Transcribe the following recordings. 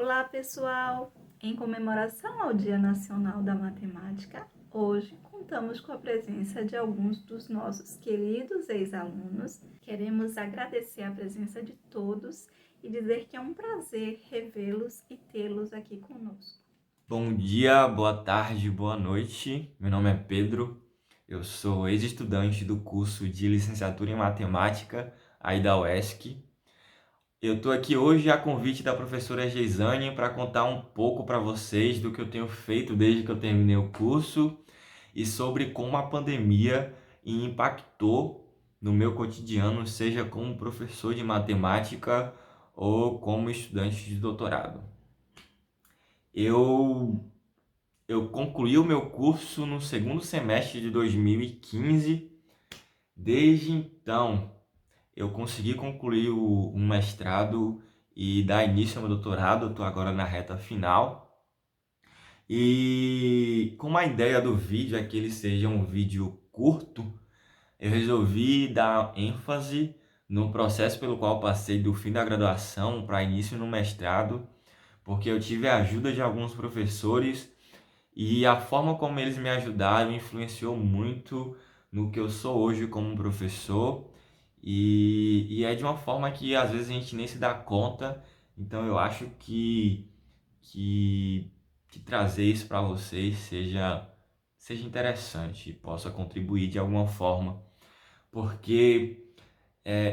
Olá, pessoal! Em comemoração ao Dia Nacional da Matemática, hoje contamos com a presença de alguns dos nossos queridos ex-alunos. Queremos agradecer a presença de todos e dizer que é um prazer revê-los e tê-los aqui conosco. Bom dia, boa tarde, boa noite. Meu nome é Pedro, eu sou ex-estudante do curso de Licenciatura em Matemática aí da UESC. Eu estou aqui hoje a convite da professora Geisane para contar um pouco para vocês do que eu tenho feito desde que eu terminei o curso e sobre como a pandemia impactou no meu cotidiano, seja como professor de matemática ou como estudante de doutorado. Eu Eu concluí o meu curso no segundo semestre de 2015. Desde então, eu consegui concluir um mestrado e dar início ao meu doutorado. Eu estou agora na reta final. E como a ideia do vídeo é que ele seja um vídeo curto, eu resolvi dar ênfase no processo pelo qual passei do fim da graduação para início no mestrado, porque eu tive a ajuda de alguns professores. E a forma como eles me ajudaram influenciou muito no que eu sou hoje como professor. E é de uma forma que às vezes a gente nem se dá conta. Então eu acho que, que trazer isso para vocês seja interessante e possa contribuir de alguma forma. Porque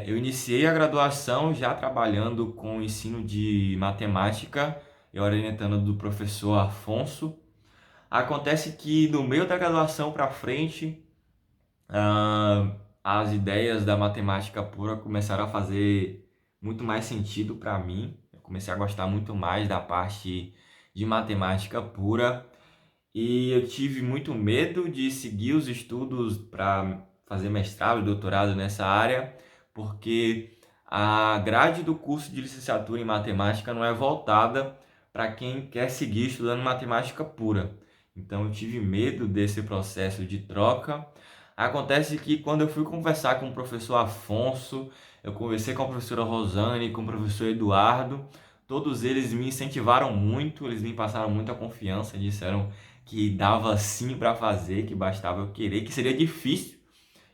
eu iniciei a graduação já trabalhando com o ensino de matemática e orientando do professor Afonso. Acontece que no meio da graduação para frente, as ideias da matemática pura começaram a fazer muito mais sentido para mim. Eu comecei a gostar muito mais da parte de matemática pura e eu tive muito medo de seguir os estudos para fazer mestrado e doutorado nessa área, porque a grade do curso de licenciatura em matemática não é voltada para quem quer seguir estudando matemática pura. Então eu tive medo desse processo de troca. Acontece que quando eu fui conversar com o professor Afonso, eu conversei com a professora Rosane, com o professor Eduardo, todos eles me incentivaram muito, eles me passaram muita confiança, disseram que dava sim para fazer, que bastava eu querer, que seria difícil.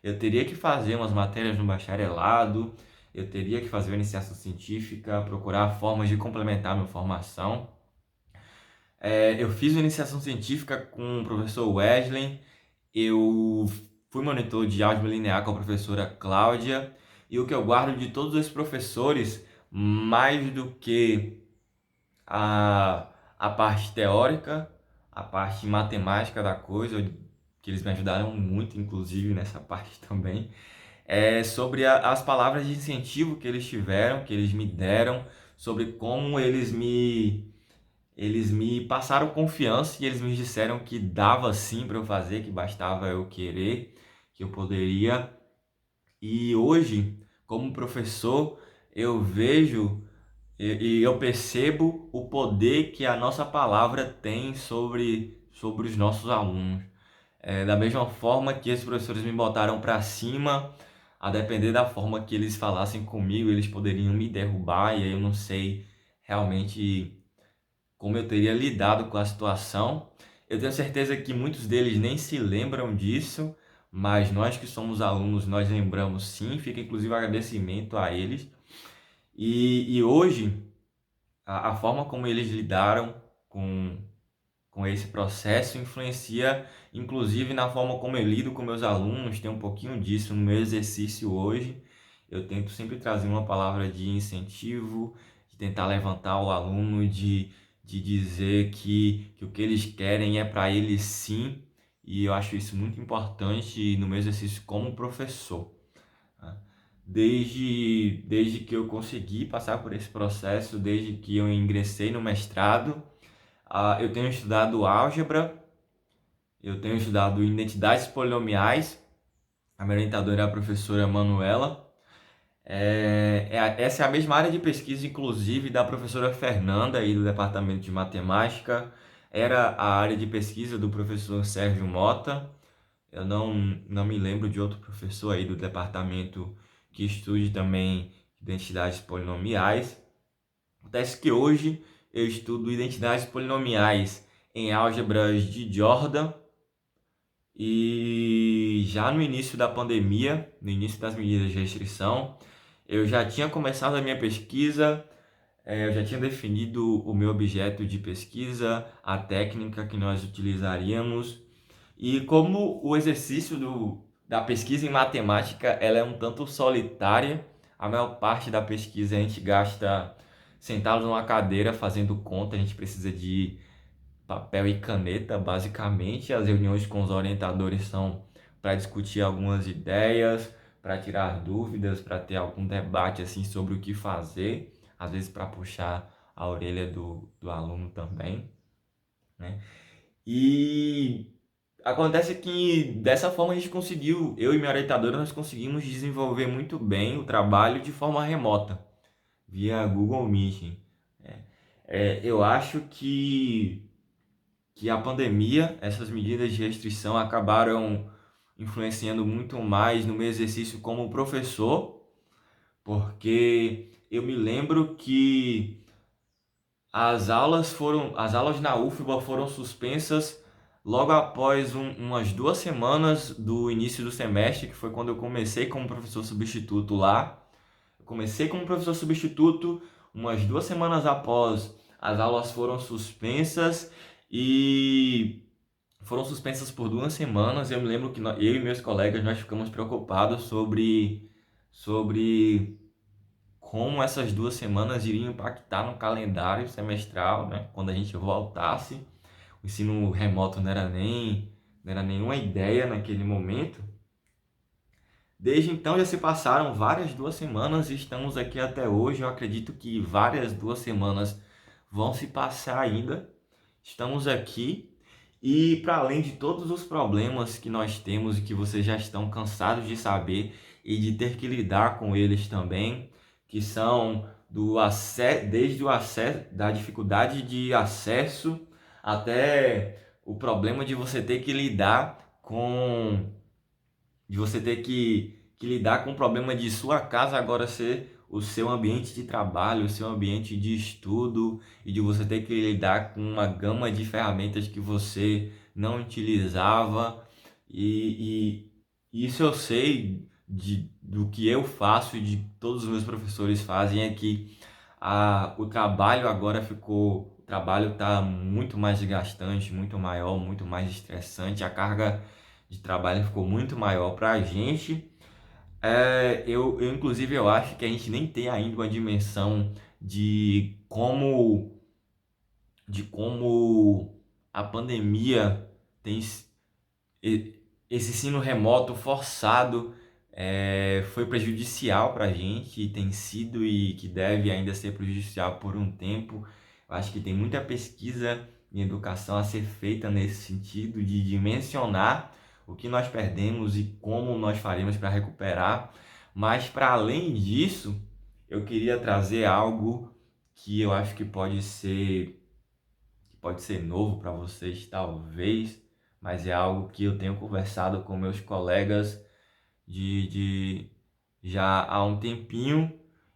Eu teria que fazer umas matérias no bacharelado, eu teria que fazer uma iniciação científica, procurar formas de complementar a minha formação. Eu fiz uma iniciação científica com o professor Wesley, eu fui monitor de álgebra linear com a professora Cláudia, e o que eu guardo de todos esses professores, mais do que a parte teórica, a parte matemática da coisa, que eles me ajudaram muito, inclusive, nessa parte também, é sobre as palavras de incentivo que eles tiveram, que eles me deram, sobre como eles me passaram confiança e eles me disseram que dava sim para eu fazer, que bastava eu querer, que eu poderia. E hoje, como professor, eu vejo e eu percebo o poder que a nossa palavra tem sobre os nossos alunos. Da mesma forma que os professores me botaram para cima, a depender da forma que eles falassem comigo, eles poderiam me derrubar e aí eu não sei realmente como eu teria lidado com a situação. Eu tenho certeza que muitos deles nem se lembram disso, mas nós que somos alunos, nós lembramos sim, fica inclusive agradecimento a eles. E hoje, a forma como eles lidaram com esse processo influencia inclusive na forma como eu lido com meus alunos, tem um pouquinho disso no meu exercício hoje. Eu tento sempre trazer uma palavra de incentivo, de tentar levantar o aluno, de dizer que o que eles querem é para eles sim, e eu acho isso muito importante no meu exercício como professor, né? Desde que eu consegui passar por esse processo, desde que eu ingressei no mestrado, eu tenho estudado álgebra, eu tenho estudado identidades polinomiais. A minha orientadora é a professora Manuela. Essa é a mesma área de pesquisa, inclusive, da professora Fernanda, aí do departamento de matemática. Era a área de pesquisa do professor Sérgio Mota. Eu não me lembro de outro professor aí do departamento que estude também identidades polinomiais. Acontece que hoje eu estudo identidades polinomiais em álgebras de Jordan. E já no início da pandemia, no início das medidas de restrição, eu já tinha começado a minha pesquisa, eu já tinha definido o meu objeto de pesquisa, a técnica que nós utilizaríamos. E como o exercício da pesquisa em matemática ela é um tanto solitária, a maior parte da pesquisa a gente gasta sentado numa cadeira fazendo conta, a gente precisa de papel e caneta, basicamente. As reuniões com os orientadores são para discutir algumas ideias, para tirar dúvidas, para ter algum debate assim sobre o que fazer, às vezes para puxar a orelha do aluno também, né? E acontece que dessa forma a gente conseguiu, eu e minha orientadora, nós conseguimos desenvolver muito bem o trabalho de forma remota, via Google Meeting. Eu acho que a pandemia, essas medidas de restrição acabaram influenciando muito mais no meu exercício como professor, porque eu me lembro que as aulas na UFBA foram suspensas logo após umas 2 semanas do início do semestre, que foi quando eu comecei como professor substituto lá. Eu comecei como professor substituto, umas 2 semanas após as aulas foram suspensas e foram suspensas por 2 semanas. Eu me lembro que eu e meus colegas nós ficamos preocupados sobre como essas 2 semanas iriam impactar no calendário semestral, né? Quando a gente voltasse. O ensino remoto não era nenhuma ideia naquele momento. Desde então já se passaram várias 2 semanas e estamos aqui até hoje. Eu acredito que várias 2 semanas vão se passar ainda. Estamos aqui e para além de todos os problemas que nós temos e que vocês já estão cansados de saber e de ter que lidar com eles também, que são desde o acesso, da dificuldade de acesso até o problema de você ter que lidar com que lidar com o problema de sua casa agora ser o seu ambiente de trabalho, o seu ambiente de estudo e de você ter que lidar com uma gama de ferramentas que você não utilizava e isso eu sei do que eu faço e de todos os meus professores fazem é que o trabalho agora o trabalho está muito mais desgastante, muito maior, muito mais estressante, a carga de trabalho ficou muito maior para a gente. Inclusive, eu acho que a gente nem tem ainda uma dimensão de como a pandemia tem esse ensino remoto forçado foi prejudicial para a gente e tem sido e que deve ainda ser prejudicial por um tempo. Eu acho que tem muita pesquisa em educação a ser feita nesse sentido de dimensionar o que nós perdemos e como nós faremos para recuperar. Mas para além disso, eu queria trazer algo que eu acho que pode ser novo para vocês, talvez, mas é algo que eu tenho conversado com meus colegas de já há um tempinho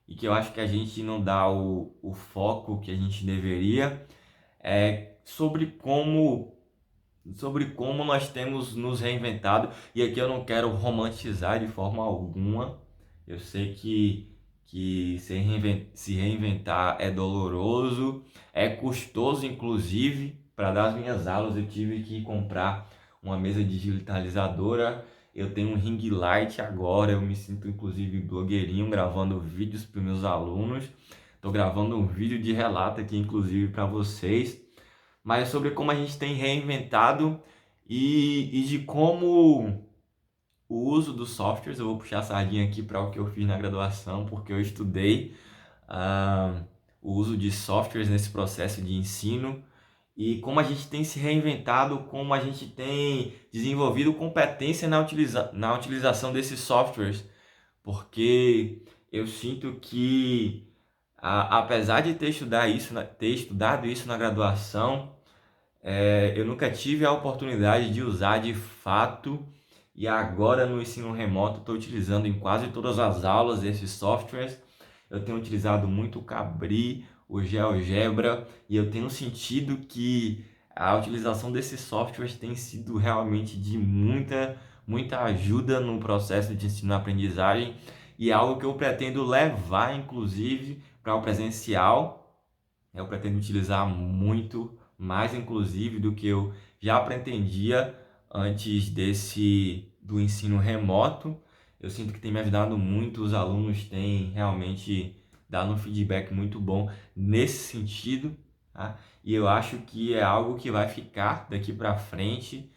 e que eu acho que a gente não dá o foco que a gente deveria, é sobre como nós temos nos reinventado. E aqui eu não quero romantizar de forma alguma. Eu sei que se reinventar é doloroso, é custoso, inclusive. Para dar as minhas aulas eu tive que comprar uma mesa digitalizadora. Eu tenho um ring light agora, eu me sinto inclusive blogueirinho gravando vídeos para os meus alunos. Estou gravando um vídeo de relato aqui, inclusive, para vocês, mas sobre como a gente tem reinventado e de como o uso dos softwares. Eu vou puxar a sardinha aqui para o que eu fiz na graduação, porque eu estudei o uso de softwares nesse processo de ensino e como a gente tem se reinventado, como a gente tem desenvolvido competência na utilização desses softwares, porque eu sinto que apesar de ter estudado isso na graduação, eu nunca tive a oportunidade de usar de fato e agora no ensino remoto estou utilizando em quase todas as aulas esses softwares. Eu tenho utilizado muito o Cabri, o GeoGebra, e eu tenho sentido que a utilização desses softwares tem sido realmente de muita ajuda no processo de ensino-aprendizagem e é algo que eu pretendo levar, inclusive, para o presencial. Eu pretendo utilizar muito mais, inclusive, do que eu já pretendia antes do ensino remoto. Eu sinto que tem me ajudado muito, os alunos têm realmente dado um feedback muito bom nesse sentido, tá? E eu acho que é algo que vai ficar daqui para frente.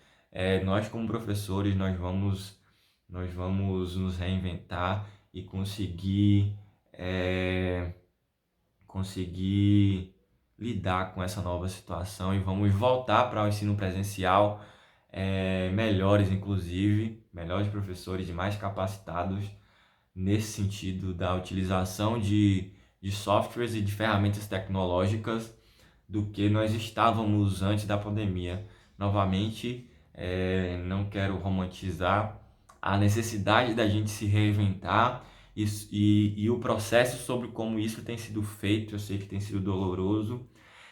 Nós como professores, nós vamos nos reinventar e conseguir lidar com essa nova situação e vamos voltar para o ensino presencial, melhores inclusive, melhores professores e mais capacitados nesse sentido da utilização de softwares e de ferramentas tecnológicas do que nós estávamos antes da pandemia. Novamente, não quero romantizar a necessidade da gente se reinventar e o processo sobre como isso tem sido feito. Eu sei que tem sido doloroso,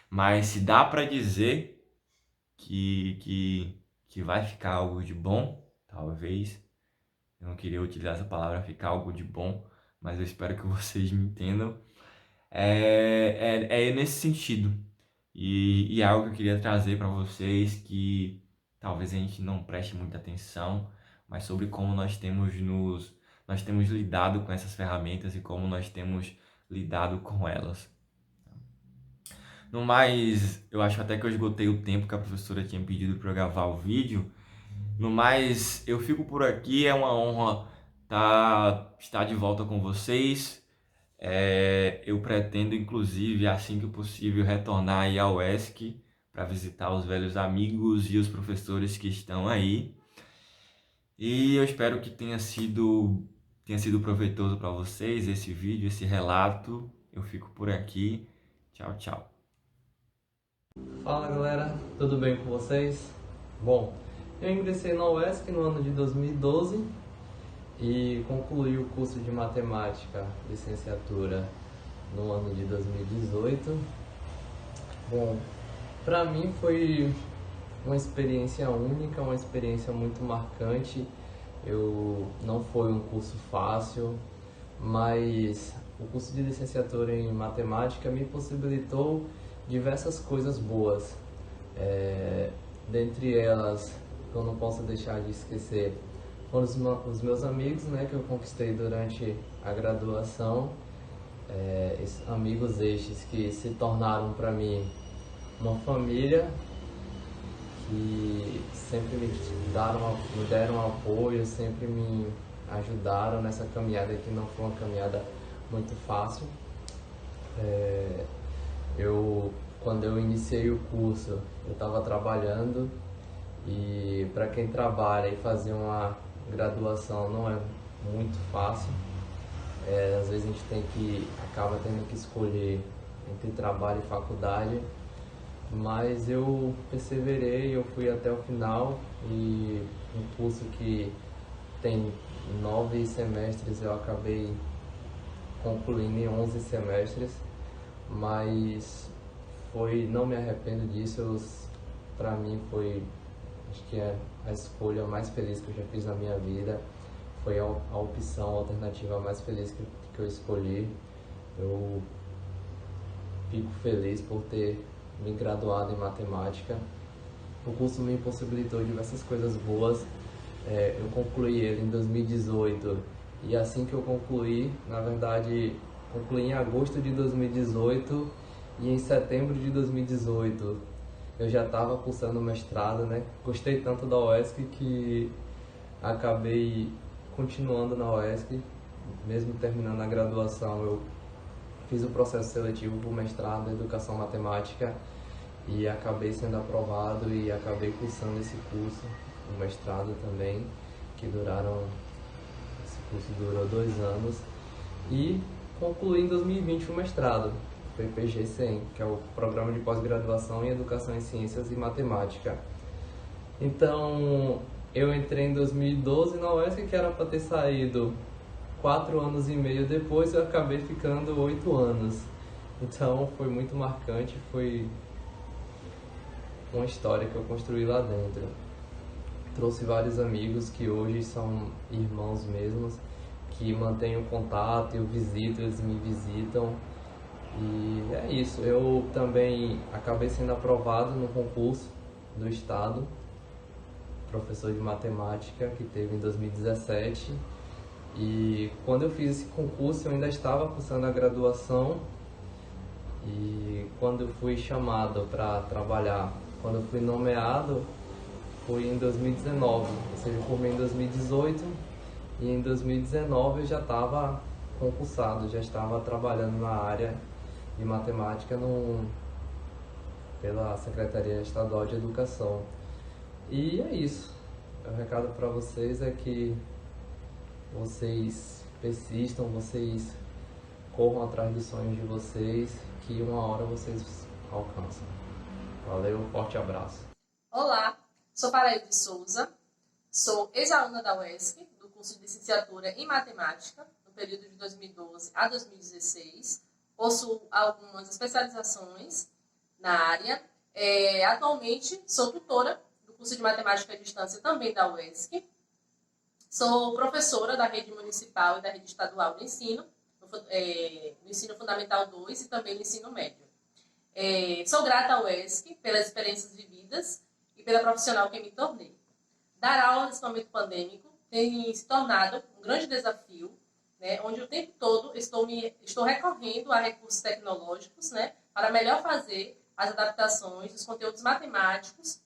mas se dá para dizer que vai ficar algo de bom, talvez. Eu não queria utilizar essa palavra ficar algo de bom, mas eu espero que vocês me entendam. É nesse sentido. E é algo que eu queria trazer para vocês que talvez a gente não preste muita atenção, mas sobre como nós temos lidado com essas ferramentas e como nós temos lidado com elas. No mais, eu acho até que eu esgotei o tempo que a professora tinha pedido para eu gravar o vídeo. No mais, eu fico por aqui, é uma honra estar de volta com vocês. Eu pretendo, inclusive, assim que possível, retornar aí ao ESC para visitar os velhos amigos e os professores que estão aí. E eu espero que tenha sido proveitoso para vocês esse vídeo, esse relato. Eu fico por aqui. Tchau, tchau. Fala galera, tudo bem com vocês? Bom, eu ingressei na UESC no ano de 2012 e concluí o curso de matemática, licenciatura, no ano de 2018. Bom, para mim foi uma experiência única, uma experiência muito marcante. Não foi um curso fácil, mas o curso de licenciatura em matemática me possibilitou diversas coisas boas. Dentre elas, eu não posso deixar de esquecer, foram os meus amigos, né, que eu conquistei durante a graduação, amigos estes que se tornaram para mim uma família, que sempre me deram apoio, sempre me ajudaram nessa caminhada que não foi uma caminhada muito fácil. Quando eu iniciei o curso, eu estava trabalhando, e para quem trabalha e fazer uma graduação não é muito fácil. Às vezes a gente acaba tendo que escolher entre trabalho e faculdade, mas eu perseverei, eu fui até o final, e um curso que tem 9 semestres eu acabei concluindo em 11 semestres, mas não me arrependo disso. Para mim acho que é a escolha mais feliz que eu já fiz na minha vida, foi a opção, a alternativa mais feliz que eu escolhi. Eu fico feliz por ter me graduado em matemática. O curso me possibilitou diversas coisas boas. Eu concluí ele em 2018, e assim que eu concluí, na verdade, concluí em agosto de 2018, e em setembro de 2018 eu já estava cursando mestrado, né? Gostei tanto da UESC que acabei continuando na UESC, mesmo terminando a graduação. Eu fiz o processo seletivo para o mestrado em Educação Matemática e acabei sendo aprovado e acabei cursando esse curso, o mestrado também, esse curso durou 2 anos, e concluí em 2020 o mestrado, o PPG-100, que é o Programa de Pós-Graduação em Educação em Ciências e Matemática. Então, eu entrei em 2012 na UESC, que era para ter saído 4 anos e meio depois, eu acabei ficando 8 anos. Então foi muito marcante, foi uma história que eu construí lá dentro. Trouxe vários amigos que hoje são irmãos mesmos, que mantêm o contato, eu visito, eles me visitam. E é isso, eu também acabei sendo aprovado no concurso do estado, professor de matemática, que teve em 2017. E quando eu fiz esse concurso eu ainda estava cursando a graduação, e quando eu fui chamado para trabalhar, quando eu fui nomeado, foi em 2019, ou seja, eu formei em 2018 e em 2019 eu já estava concursado, já estava trabalhando na área de matemática pela Secretaria Estadual de Educação. E é isso. O recado para vocês é que vocês persistam, vocês corram atrás dos sonhos de vocês, que uma hora vocês alcançam. Valeu, um forte abraço. Olá, sou Paraíba de Souza, sou ex-aluna da UESC, do curso de licenciatura em matemática, no período de 2012 a 2016. Possuo algumas especializações na área. Atualmente sou tutora do curso de matemática à distância também da UESC. Sou professora da rede municipal e da rede estadual de ensino, no ensino fundamental 2 e também no ensino médio. Sou grata à UESC pelas experiências vividas e pela profissional que me tornei. Dar aula nesse momento pandêmico tem se tornado um grande desafio, né, onde o tempo todo estou recorrendo a recursos tecnológicos, né, para melhor fazer as adaptações dos conteúdos matemáticos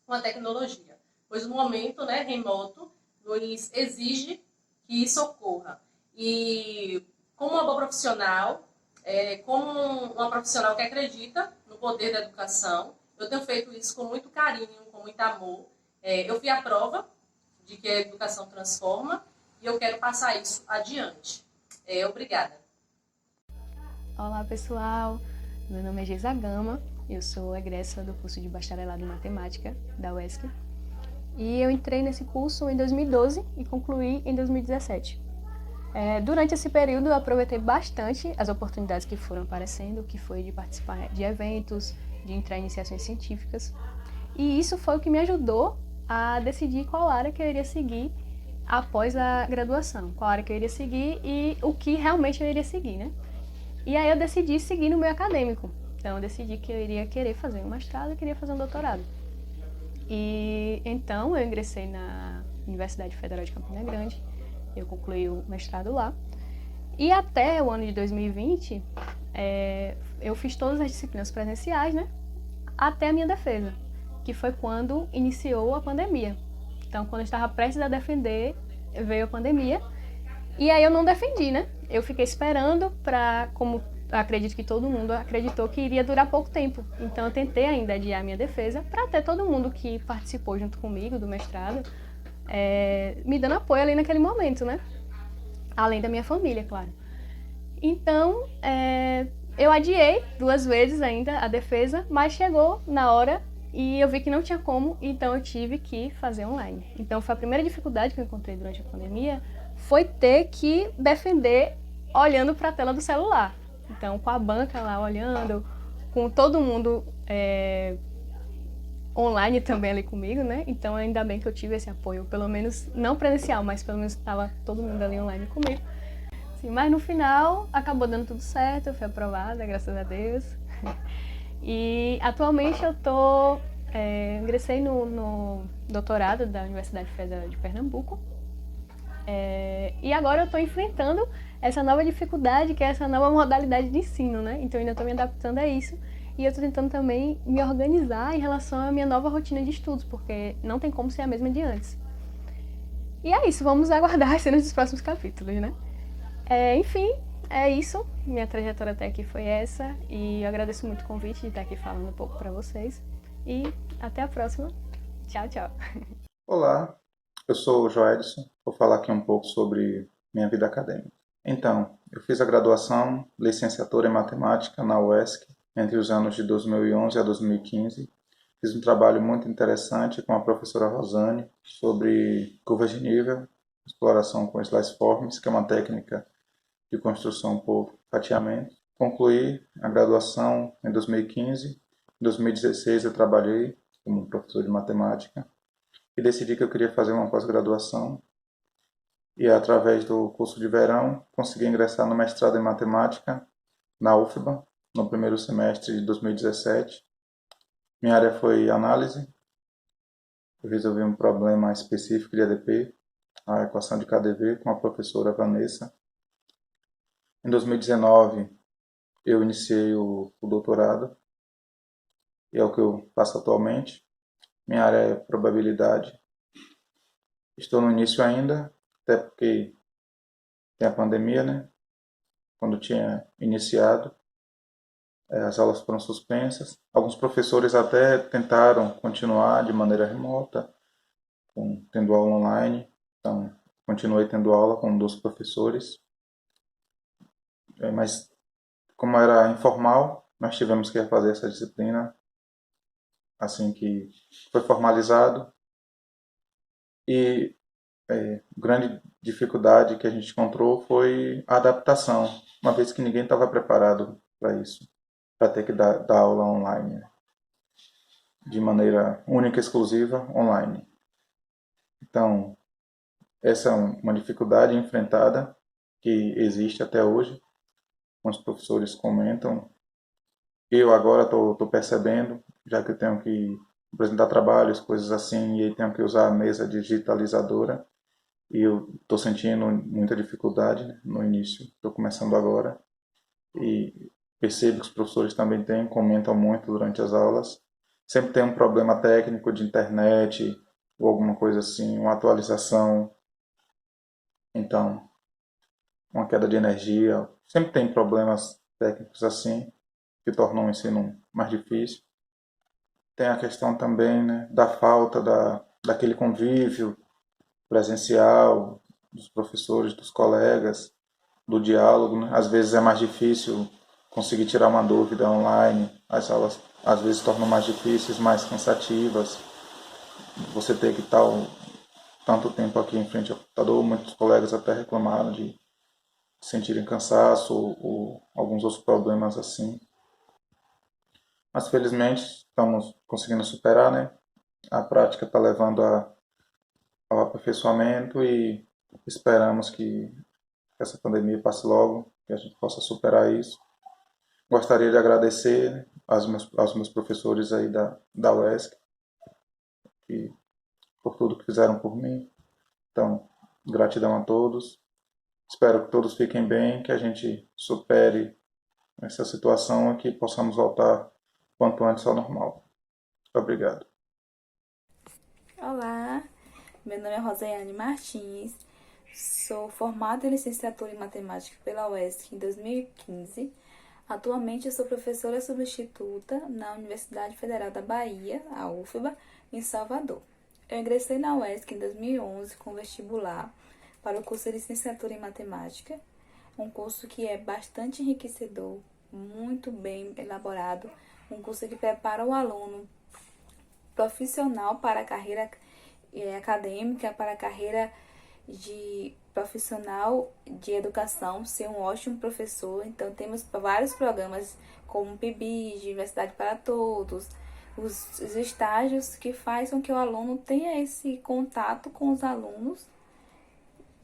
com a tecnologia, pois o momento, né, remoto nos exige que isso ocorra. E como uma boa profissional, como uma profissional que acredita no poder da educação, eu tenho feito isso com muito carinho, com muito amor. Eu fui à prova de que a educação transforma e eu quero passar isso adiante. Obrigada. Olá, pessoal. Meu nome é Geisa Gama. Eu sou egressa do curso de bacharelado em matemática da UESC. E eu entrei nesse curso em 2012 e concluí em 2017. Durante esse período eu aproveitei bastante as oportunidades que foram aparecendo, que foi de participar de eventos, de entrar em iniciações científicas. E isso foi o que me ajudou a decidir qual área que eu iria seguir após a graduação, qual área que eu iria seguir e o que realmente eu iria seguir, né? E aí eu decidi seguir no meio acadêmico. Então eu decidi que eu iria querer fazer um mestrado e queria fazer um doutorado. E então eu ingressei na Universidade Federal de Campina Grande, eu concluí o mestrado lá. E até o ano de 2020, eu fiz todas as disciplinas presenciais, né? Até a minha defesa, que foi quando iniciou a pandemia. Então, quando eu estava prestes a defender, veio a pandemia. E aí eu não defendi, né? Eu fiquei esperando como acredito que todo mundo acreditou que iria durar pouco tempo. Então, eu tentei ainda adiar a minha defesa para ter todo mundo que participou junto comigo do mestrado me dando apoio ali naquele momento, né? Além da minha família, claro. Então, eu adiei 2 vezes ainda a defesa, mas chegou na hora e eu vi que não tinha como, então eu tive que fazer online. Então, foi a primeira dificuldade que eu encontrei durante a pandemia, foi ter que defender olhando para a tela do celular. Então, com a banca lá olhando, com todo mundo online também ali comigo, né? Então, ainda bem que eu tive esse apoio, pelo menos não presencial, mas pelo menos estava todo mundo ali online comigo. Sim, mas no final, acabou dando tudo certo, eu fui aprovada, graças a Deus. E atualmente eu ingressei no doutorado da Universidade Federal de Pernambuco. E agora eu estou enfrentando essa nova dificuldade, que é essa nova modalidade de ensino, né? Então eu ainda estou me adaptando a isso. E eu estou tentando também me organizar em relação à minha nova rotina de estudos, porque não tem como ser a mesma de antes. E é isso, vamos aguardar as cenas dos próximos capítulos, né? Enfim, é isso. Minha trajetória até aqui foi essa. E eu agradeço muito o convite de estar aqui falando um pouco para vocês. E até a próxima. Tchau, tchau. Olá, eu sou o Joelson. Vou falar aqui um pouco sobre minha vida acadêmica. Então, eu fiz a graduação, licenciatura em matemática na UESC entre os anos de 2011 a 2015. Fiz um trabalho muito interessante com a professora Rosane sobre curvas de nível, exploração com slice forms, que é uma técnica de construção por fatiamento. Concluí a graduação em 2015. Em 2016 eu trabalhei como professor de matemática e decidi que eu queria fazer uma pós-graduação. E através do curso de verão consegui ingressar no mestrado em matemática na UFBA no primeiro semestre de 2017. Minha área foi análise. Eu resolvi um problema específico de ADP, a equação de KdV, com a professora Vanessa. Em 2019 eu iniciei o doutorado, e é o que eu faço atualmente. Minha área é probabilidade. Estou no início ainda, até porque tem a pandemia, né? Quando tinha iniciado, as aulas foram suspensas. Alguns professores até tentaram continuar de maneira remota, tendo aula online. Então, continuei tendo aula com 2 professores. Mas, como era informal, nós tivemos que fazer essa disciplina assim que foi formalizado. E grande dificuldade que a gente encontrou foi a adaptação, uma vez que ninguém estava preparado para isso, para ter que dar aula online, né? De maneira única e exclusiva online. Então, essa é uma dificuldade enfrentada que existe até hoje. Os professores comentam. Eu agora estou percebendo, já que eu tenho que apresentar trabalhos, coisas assim, e aí tenho que usar a mesa digitalizadora. E eu estou sentindo muita dificuldade, né, no início. Estou começando agora. E percebo que os professores também têm, comentam muito durante as aulas. Sempre tem um problema técnico de internet ou alguma coisa assim, uma atualização. Então, uma queda de energia. Sempre tem problemas técnicos assim, que tornam o ensino mais difícil. Tem a questão também, né, da falta daquele convívio presencial, dos professores, dos colegas, do diálogo, né? Às vezes é mais difícil conseguir tirar uma dúvida online, as aulas às vezes tornam mais difíceis, mais cansativas. Você ter que estar tanto tempo aqui em frente ao computador, muitos colegas até reclamaram de sentirem cansaço ou alguns outros problemas assim. Mas felizmente estamos conseguindo superar, né? A prática está levando ao aperfeiçoamento e esperamos que essa pandemia passe logo, que a gente possa superar isso. Gostaria de agradecer aos meus professores aí da UESC por tudo que fizeram por mim. Então, gratidão a todos. Espero que todos fiquem bem, que a gente supere essa situação e que possamos voltar quanto antes ao normal. Obrigado. Olá, meu nome é Rosaiane Martins, sou formada em licenciatura em matemática pela UESC em 2015. Atualmente eu sou professora substituta na Universidade Federal da Bahia, a UFBA, em Salvador. Eu ingressei na UESC em 2011 com vestibular para o curso de licenciatura em matemática, um curso que é bastante enriquecedor, muito bem elaborado, um curso que prepara o aluno profissional para a carreira acadêmica, para a carreira de profissional de educação, ser um ótimo professor. Então temos vários programas como o PIBID, Universidade para Todos, os estágios que fazem com que o aluno tenha esse contato com os alunos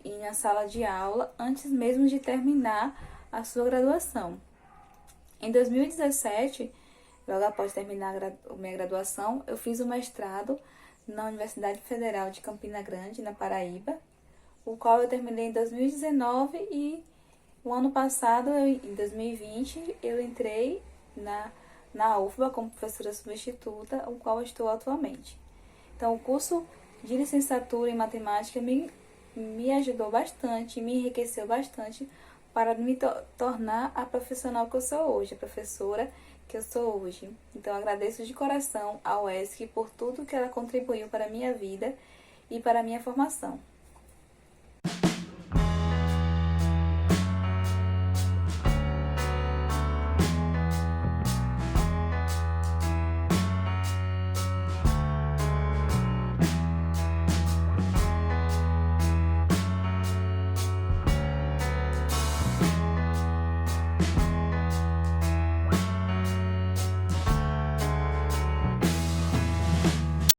e na sala de aula antes mesmo de terminar a sua graduação. Em 2017, logo após terminar a minha graduação, eu fiz o mestrado na Universidade Federal de Campina Grande, na Paraíba, o qual eu terminei em 2019 e o ano passado, em 2020, eu entrei na UFBA como professora substituta, o qual eu estou atualmente. Então, o curso de licenciatura em matemática me ajudou bastante, me enriqueceu bastante para me tornar a profissional que eu sou hoje, a professora que eu sou hoje. Então, eu agradeço de coração à UESC por tudo que ela contribuiu para a minha vida e para a minha formação.